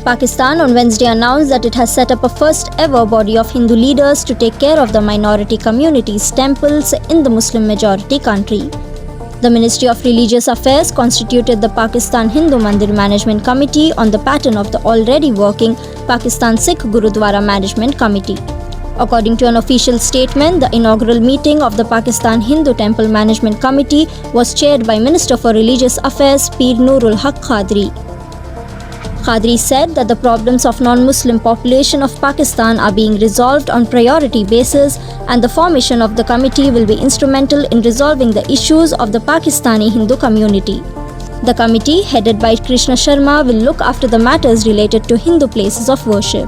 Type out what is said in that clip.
Pakistan on Wednesday announced that it has set up a first ever body of Hindu leaders to take care of the minority communities' temples in the Muslim majority country. The Ministry of Religious Affairs constituted the Pakistan Hindu Mandir Management Committee on the pattern of the already working Pakistan Sikh Gurudwara Management Committee. According to an official statement, the inaugural meeting of the Pakistan Hindu Temple Management Committee was chaired by Minister for Religious Affairs Peer Nurul Haq Qadri. Qadri said that the problems of non-Muslim population of Pakistan are being resolved on priority basis and the formation of the committee will be instrumental in resolving the issues of the Pakistani Hindu community. The committee, headed by Krishna Sharma, will look after the matters related to Hindu places of worship.